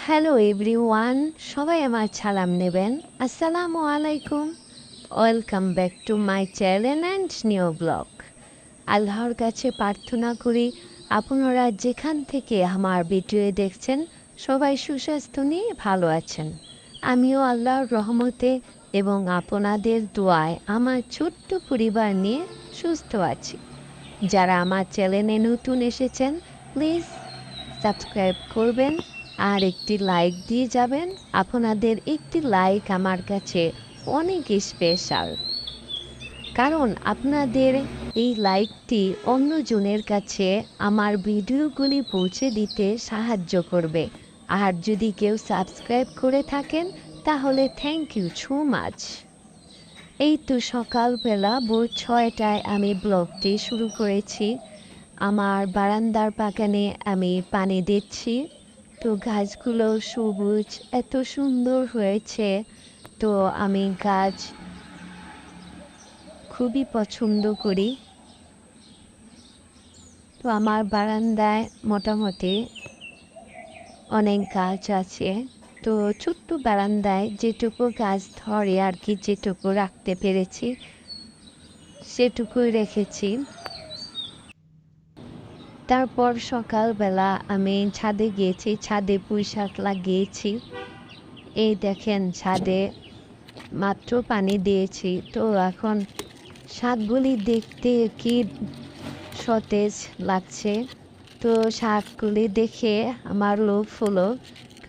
Hello everyone, সবাই আমার সালাম নেবেন। আসসালামু আলাইকুম। Welcome back to my channel and new blog. আল্লাহর কাছে প্রার্থনা করি আপনারা যেখান থেকে আমার ভিডিও দেখছেন সবাই সুস্বাস্থ্য নিয়ে ভালো আছেন। আমিও আল্লাহর রহমতে এবং আপনাদের দোয়ায় আমার ছোট্ট পরিবার নিয়ে সুস্থ আছি। যারা আমার চ্যানেলে নতুন এসেছেন প্লিজ সাবস্ক্রাইব করবেন আর একটি লাইক দিয়ে যাবেন। আপনাদের একটি লাইক আমার কাছে অনেক স্পেশাল, কারণ আপনাদের এই লাইকটি অন্যজনের কাছে আমার ভিডিওগুলি পৌঁছে দিতে সাহায্য করবে। আর যদি কেউ সাবস্ক্রাইব করে থাকেন তাহলে থ্যাংক ইউ সো মাচ। এই তো সকালবেলা ভোর 6টায় আমি ব্লগটি শুরু করেছি। আমার বারান্দার বাগানে আমি পানি দিচ্ছি। তো গাছগুলো সবুজ এত সুন্দর হয়েছে। তো আমি গাছ খুবই পছন্দ করি। তো আমার বারান্দায় মোটামুটি অনেক গাছ আছে। তো ছোট্ট বারান্দায় যেটুকু গাছ ধরে আর কি, যেটুকু রাখতে পেরেছি সেটুকুই রেখেছি। তারপর সকালবেলা আমি ছাদে গিয়েছি, ছাদে পুঁইশাক লাগিয়েছি। এই দেখেন ছাদে মাত্র পানি দিয়েছি, তো এখন শাকগুলি দেখতে কি সতেজ লাগছে। তো শাকগুলি দেখে আমার লোভ হলো,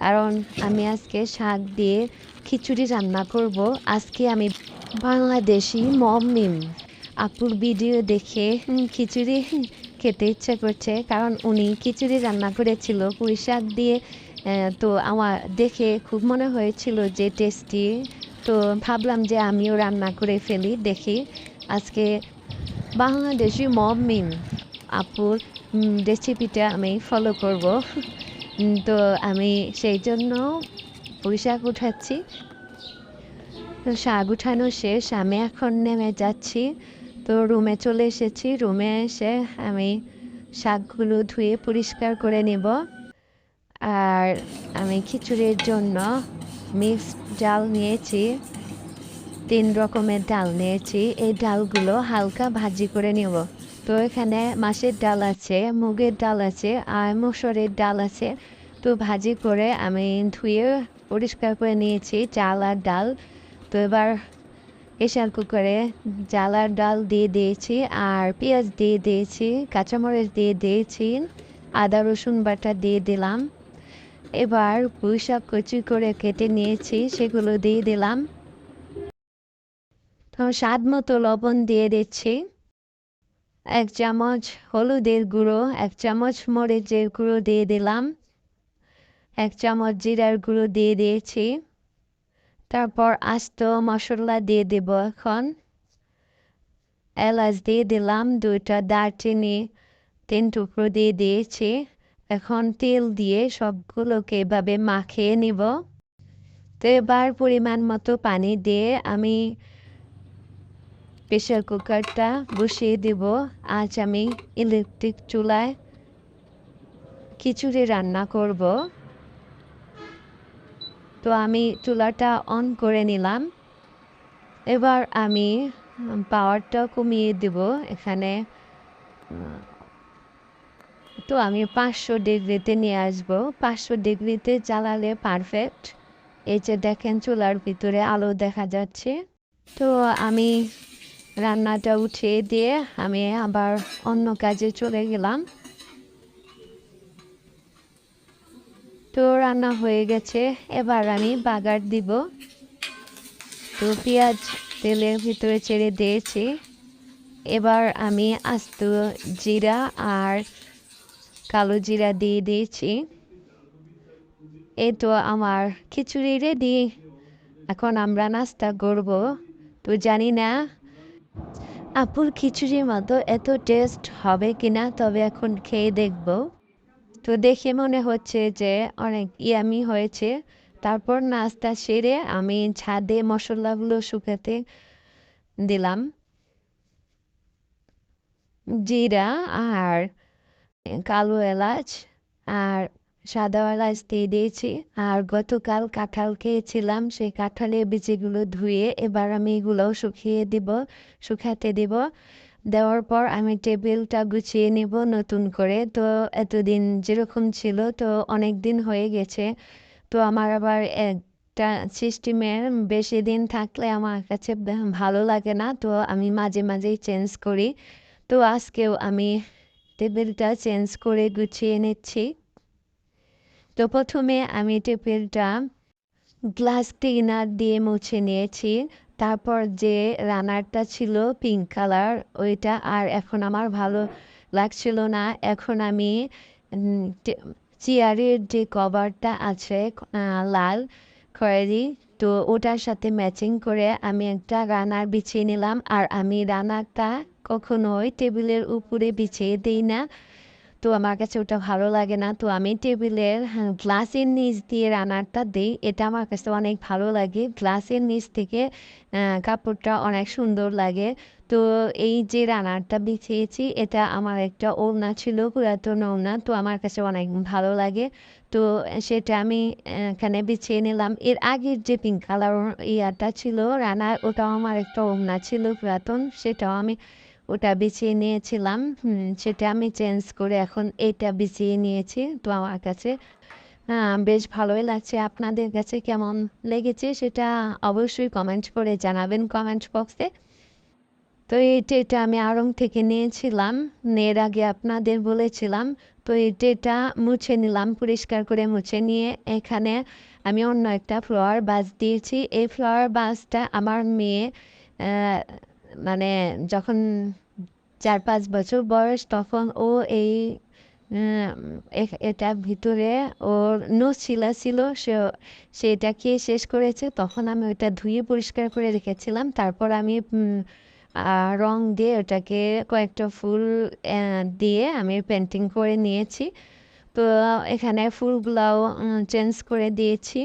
কারণ আমি আজকে শাক দিয়ে খিচুড়ি রান্না করব। আজকে আমি বাংলাদেশি মমিম আপুর ভিডিও দেখে খিচুড়ি খেতে ইচ্ছে করছে, কারণ উনি খিচুড়ি রান্না করেছিল পুঁই শাক দিয়ে। তো আমার দেখে খুব মনে হয়েছিল যে টেস্টি। তো ভাবলাম যে আমিও রান্না করে ফেলি, দেখি আজকে বাংলাদেশি মমিম আপুর রেসিপিটা আমি ফলো করব। তো আমি সেই জন্য পুঁই শাক উঠাচ্ছি। তো শাক উঠানো শেষ, আমি এখন নেমে যাচ্ছি। তো রুমে চলে এসেছি, রুমে এসে আমি শাকগুলো ধুয়ে পরিষ্কার করে নেব। আর আমি খিচুড়ির জন্য মিক্সড ডাল নিয়েছি, 3 রকমের ডাল নিয়েছি। এই ডালগুলো হালকা ভাজি করে নেব। তো এখানে মাছের ডাল আছে, মুগের ডাল আছে আর মসুরের ডাল আছে। তো ভাজি করে আমি ধুয়ে পরিষ্কার করে নিয়েছি চাল আর ডাল। তো এবার প্রেসার কুকারে চাল আর ডাল দিয়ে দিয়েছি, আর পেঁয়াজ দিয়ে দিয়েছি, কাঁচামরিচ দিয়ে দিয়েছি, আদা রসুন বাটা দিয়ে দিলাম। এবার পুঁই শাক কুচি করে কেটে নিয়েছি, সেগুলো দিয়ে দিলাম। তো স্বাদ মতো লবণ দিয়ে দিচ্ছি, 1 চামচ হলুদের গুঁড়ো, 1 চামচ মরিচের গুঁড়ো দিয়ে দিলাম, 1 চামচ জিরার গুঁড়ো দিয়ে দিয়েছি। তারপর আস্ত মশলা দিয়ে দেব। এখন এলাচ দিয়ে দিলাম, 2টা দারচিনি 3 টুকরো দিয়ে দিয়েছি। এখন তেল দিয়ে সবগুলোকে এভাবে মাখিয়ে নিব। তো এবার পরিমাণ মতো পানি দিয়ে আমি প্রেসার কুকারটা বসিয়ে দেব। আজ আমি ইলেকট্রিক চুলায় খিচুড়ি রান্না করব। তো আমি চুলাটা অন করে নিলাম। এবার আমি পাওয়ারটা কমিয়ে দেব এখানে। তো আমি 500 ডিগ্রিতে নিয়ে আসবো, 500 ডিগ্রিতে জ্বালালে পারফেক্ট। এই যে দেখেন চুলার ভিতরে আলো দেখা যাচ্ছে। তো আমি রান্নাটা উঠিয়ে দিয়ে আমি আবার অন্য কাজে চলে গেলাম। তো রান্না হয়ে গেছে, এবার আমি বাগার দিব। তো পেঁয়াজ তেলের ভিতরে ছেড়ে দিয়েছি। এবার আমি আস্ত জিরা আর কালো জিরা দিয়ে দিয়েছি। এই তো আমার খিচুড়ি রেডি। এখন আমরা নাস্তা করব। তো জানি না আপুর খিচুড়ির মতো এত টেস্ট হবে কিনা, তবে এখন খেয়ে দেখব। তো দেখে মনে হচ্ছে যে অনেক ইয়ামি হয়েছে। তারপর নাস্তা সেরে আমি ছাদে মশলাগুলো শুকাতে দিলাম, জিরা আর কালো এলাচ আর সাদাওয়ালা দিয়ে দিয়েছি। আর গতকাল কাঁঠাল খেয়েছিলাম, সেই কাঁঠালের বিচিগুলো ধুয়ে এবার আমি এগুলোও শুকাতে দিব। দেওয়ার পর আমি টেবিলটা গুছিয়ে নেব নতুন করে। তো এতদিন যেরকম ছিল, তো অনেক দিন হয়ে গেছে। তো আমার আবার একটা সিস্টেমের বেশি দিন থাকলে আমার কাছে ভালো লাগে না, তো আমি মাঝে মাঝেই চেঞ্জ করি। তো আজকেও আমি টেবিলটা চেঞ্জ করে গুছিয়ে নিচ্ছি। তো প্রথমে আমি টেবিলটা গ্লাস ক্লিনার দিয়ে মুছে নিয়েছি। তারপর যে রানারটা ছিল পিঙ্ক কালার, ওইটা আর এখন আমার ভালো লাগছিল না। এখন আমি চেয়ারের যে কভারটা আছে লাল খয়েরি, তো ওটার সাথে ম্যাচিং করে আমি একটা রানার বিছিয়ে নিলাম। আর আমি রানারটা কখনোই টেবিলের উপরে বিছিয়ে দিই না, তো আমার কাছে ওটা ভালো লাগে না। তো আমি টেবিলের গ্লাসের নিচ দিয়ে রানারটা দিই, এটা আমার কাছে অনেক ভালো লাগে। গ্লাসের নিচ থেকে কাপড়টা অনেক সুন্দর লাগে। তো এই যে রানারটা বিছিয়েছি, এটা আমার একটা ওড়না ছিল, পুরাতন ওড়না, তো আমার কাছে অনেক ভালো লাগে। তো সেটা আমি এখানে বিছিয়ে নিলাম। এর আগের যে পিঙ্ক কালার ইয়াটা ছিল রানার, ওটাও আমার একটা ওড়না ছিল পুরাতন, সেটাও আমি ওটা বিছিয়ে নিয়েছিলাম। সেটা আমি চেঞ্জ করে এখন এটা বিছিয়ে নিয়েছি। তো আমার কাছে বেশ ভালোই লাগছে। আপনাদের কাছে কেমন লেগেছে সেটা অবশ্যই কমেন্ট করে জানাবেন কমেন্ট বক্সে। তো এটা আমি আড়ং থেকে নিয়েছিলাম, এর আগে আপনাদের বলেছিলাম। তো এটা মুছে নিলাম, পরিষ্কার করে মুছে নিয়ে এখানে আমি অন্য একটা ফ্লাওয়ার বাস দিয়েছি। এই ফ্লাওয়ার বাসটা আমার মেয়ে মানে যখন 4-5 বছর বয়স, তখন ও এই এটার ভিতরে ওর নছিলা ছিল, সে এটা খেয়ে শেষ করেছে। তখন আমি ওটা ধুয়ে পরিষ্কার করে রেখেছিলাম। তারপর আমি রং দিয়ে ওটাকে কয়েকটা ফুল দিয়ে আমি পেন্টিং করে নিয়েছি। তো এখানে ফুলগুলাও চেঞ্জ করে দিয়েছি।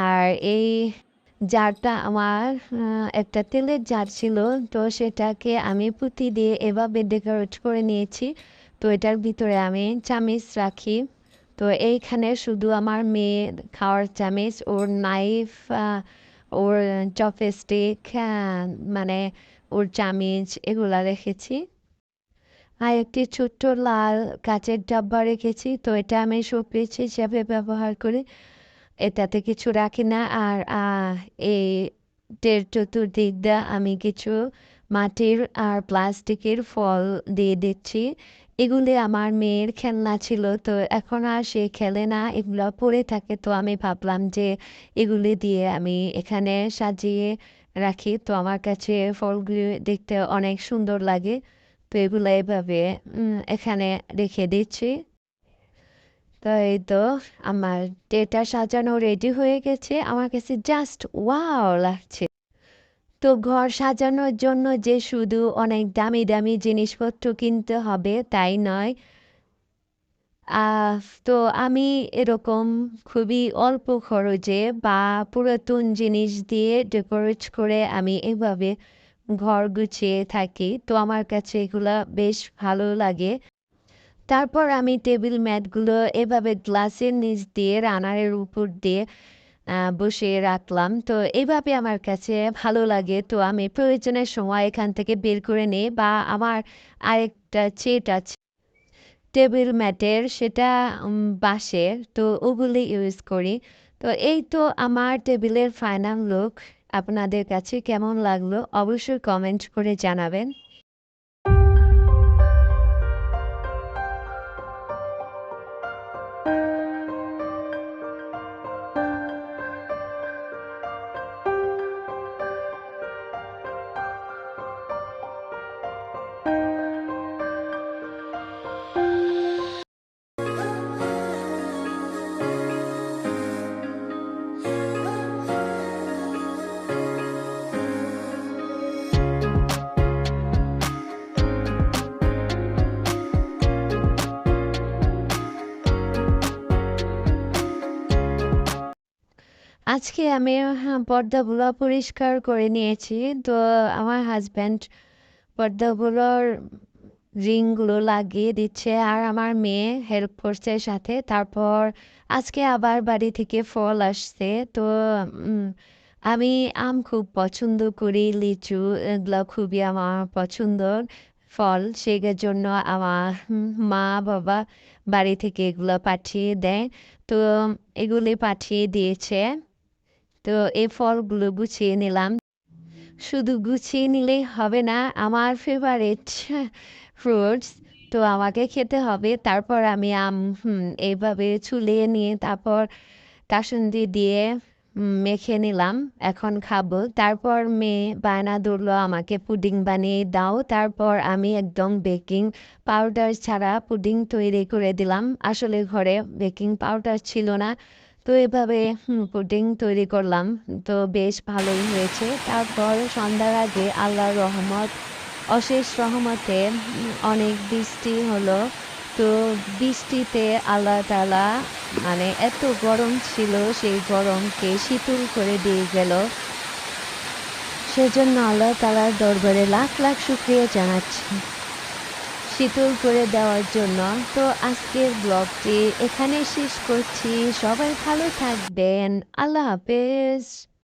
আর এই জারটা আমার একটা তেলের জার ছিল, তো সেটাকে আমি পুঁতি দিয়ে এভাবে ডেকোরেট করে নিয়েছি। তো এটার ভিতরে আমি চামিচ রাখি। তো এইখানে শুধু আমার মেয়ে খাওয়ার চামিচ, ওর নাইফ, ওর চপস্টিক, মানে ওর চামিচ এগুলা রেখেছি। আর একটি ছোট্ট লাল কাচের ডাব্বা রেখেছি, তো এটা আমি শোপিস হিসাবে ব্যবহার করি, এটাতে কিছু রাখি না। আর এই চতুর্দিক দিয়ে আমি কিছু মাটির আর প্লাস্টিকের ফল দিয়ে দিচ্ছি। এগুলি আমার মেয়ের খেলনা ছিল, তো এখন আর সে খেলে না, এগুলো পড়ে থাকে। তো আমি ভাবলাম যে এগুলি দিয়ে আমি এখানে সাজিয়ে রাখি। তো আমার কাছে ফলগুলি দেখতে অনেক সুন্দর লাগে, তো এগুলো এভাবে এখানে রেখে দিচ্ছি। তো এই তো আমার ডেটা সাজানো রেডি হয়ে গেছে, আমার কাছে জাস্ট ওয়াও লাগছে। তো ঘর সাজানোর জন্য যে শুধু অনেক দামি দামি জিনিসপত্র কিনতে হবে তাই নয়। তো আমি এরকম খুবই অল্প খরচে বা পুরাতন জিনিস দিয়ে ডেকোরেট করে আমি এভাবে ঘর গুছিয়ে থাকি। তো আমার কাছে এগুলা বেশ ভালো লাগে। তারপর আমি টেবিল ম্যাটগুলো এভাবে গ্লাসের নিচ দিয়ে রানারের উপর দিয়ে বসিয়ে রাখলাম। তো এইভাবে আমার কাছে ভালো লাগে। তো আমি প্রয়োজনের সময় এখান থেকে বের করে নিই, বা আমার আরেকটা সেট আছে টেবিল ম্যাটের, সেটা বাঁশের, তো ওগুলি ইউজ করি। তো এই তো আমার টেবিলের ফাইনাল লুক। আপনাদের কাছে কেমন লাগলো অবশ্যই কমেন্ট করে জানাবেন। আজকে আমি পর্দাগুলো পরিষ্কার করে নিয়েছি। তো আমার হাজব্যান্ড পর্দাগুলোর রিংগুলো লাগিয়ে দিচ্ছে আর আমার মেয়ে হেল্প করছে সাথে। তারপর আজকে আবার বাড়ি থেকে ফল আসছে। তো উম, আমি আম খুব পছন্দ করি, লিচু এগুলো খুবই আমার পছন্দর ফল। জন্য আমার মা বাবা বাড়ি থেকে এগুলো পাঠিয়ে দেয়। তো এগুলি পাঠিয়ে দিয়েছে। তো এই ফলগুলো গুছিয়ে নিলাম। শুধু গুছিয়ে নিলেই হবে না, আমার ফেভারিট ফ্রুটস, তো আমাকে খেতে হবে। তারপর আমি এইভাবে ছুলিয়ে নিয়ে তারপর কাসুন্দি দিয়ে মেখে নিলাম, এখন খাবো। তারপর মেয়ে বায়না ধরলো আমাকে পুডিং বানিয়ে দাও। তারপর আমি একদম বেকিং পাউডার ছাড়া পুডিং তৈরি করে দিলাম। আসলে ঘরে বেকিং পাউডার ছিল না, তো এভাবে পুডিং তৈরি করলাম। তো বেশ ভালোই হয়েছে। তারপর সন্ধ্যার আগে আল্লাহর রহমত, অশেষ রহমতে অনেক বৃষ্টি হলো। তো বৃষ্টিতে আল্লাহ তাআলা মানে এত গরম ছিল, সেই গরমকে শীতল করে দিয়ে গেল। সেজন্য আল্লাহ তাআলার দরবারে লাখ লাখ শুকরিয়া জানাচ্ছি শীতল করে দেওয়ার জন্য। তো আজকের ব্লগটি এখানে শেষ করছি। সবাই ভালো থাকবেন। আল্লাহ হাফেজ।